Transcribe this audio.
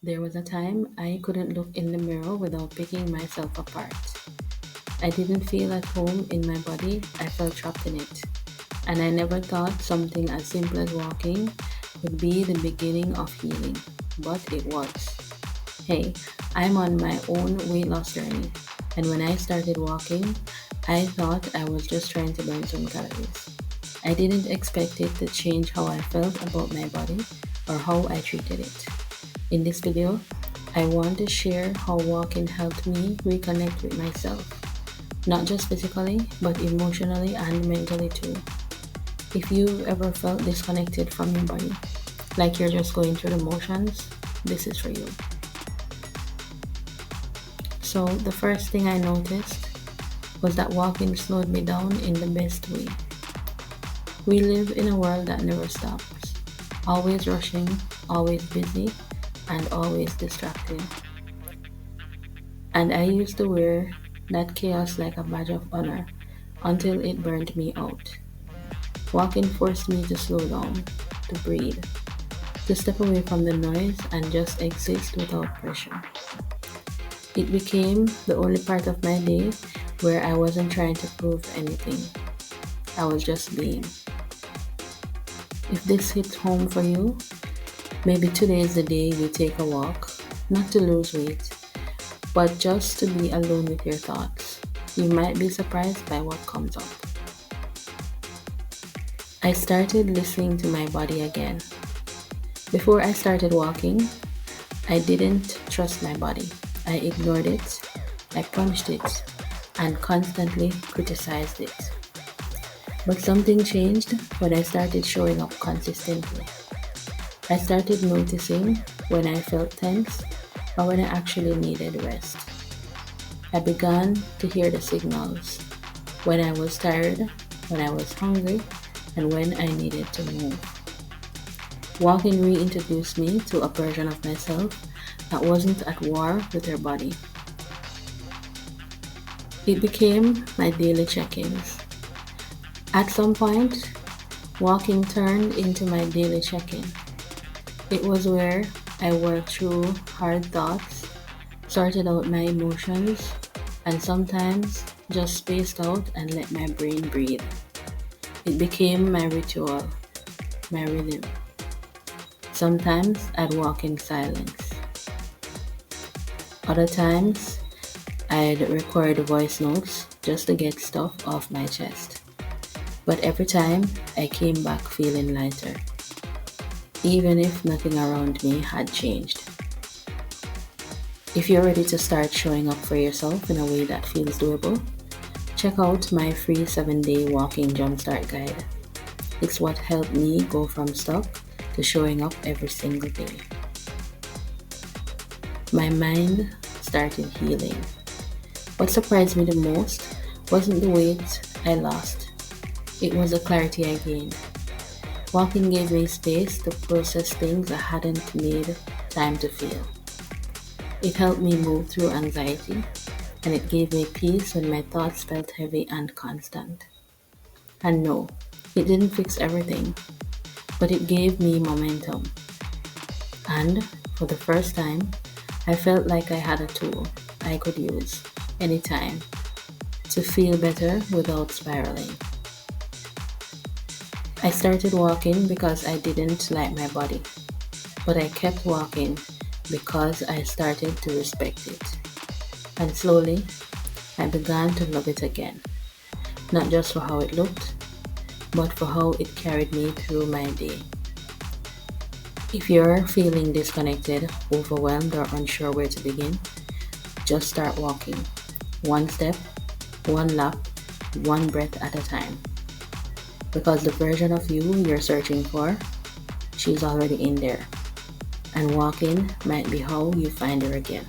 There was a time I couldn't look in the mirror without picking myself apart. I didn't feel at home in my body, I felt trapped in it. And I never thought something as simple as walking would be the beginning of healing. But it was. Hey, I'm on my own weight loss journey. And when I started walking, I thought I was just trying to burn some calories. I didn't expect it to change how I felt about my body or how I treated it. In this video, I want to share how walking helped me reconnect with myself, not just physically, but emotionally and mentally too. If you ever felt disconnected from your body, like you're just going through the motions, this is for you. So, the first thing I noticed was that walking slowed me down in the best way. We live in a world that never stops, always rushing, always busy, and always distracted. And I used to wear that chaos like a badge of honor until it burned me out. Walking forced me to slow down, to breathe, to step away from the noise and just exist without pressure. It became the only part of my day where I wasn't trying to prove anything. I was just being. If this hits home for you, maybe today is the day you take a walk, not to lose weight, but just to be alone with your thoughts. You might be surprised by what comes up. I started listening to my body again. Before I started walking, I didn't trust my body. I ignored it, I punished it, and constantly criticized it. But something changed when I started showing up consistently. I started noticing when I felt tense or when I actually needed rest. I began to hear the signals when I was tired, when I was hungry, and when I needed to move. Walking reintroduced me to a version of myself that wasn't at war with her body. It became my daily check-ins. At some point, walking turned into my daily check-in. It was where I worked through hard thoughts, sorted out my emotions, and sometimes just spaced out and let my brain breathe. It became my ritual, my rhythm. Sometimes I'd walk in silence. Other times, I'd record voice notes just to get stuff off my chest. But every time, I came back feeling lighter, even if nothing around me had changed. If you're ready to start showing up for yourself in a way that feels doable, check out my free 7-day Walking Jumpstart guide. It's what helped me go from stuck to showing up every single day. My mind started healing. What surprised me the most wasn't the weight I lost, it was the clarity I gained. Walking gave me space to process things I hadn't made time to feel. It helped me move through anxiety, and it gave me peace when my thoughts felt heavy and constant. And no, it didn't fix everything, but it gave me momentum. And for the first time, I felt like I had a tool I could use anytime to feel better without spiraling. I started walking because I didn't like my body, but I kept walking because I started to respect it. And slowly, I began to love it again, not just for how it looked, but for how it carried me through my day. If you're feeling disconnected, overwhelmed, or unsure where to begin, just start walking. One step, one lap, one breath at a time. Because the version of you you're searching for, she's already in there. And walking might be how you find her again.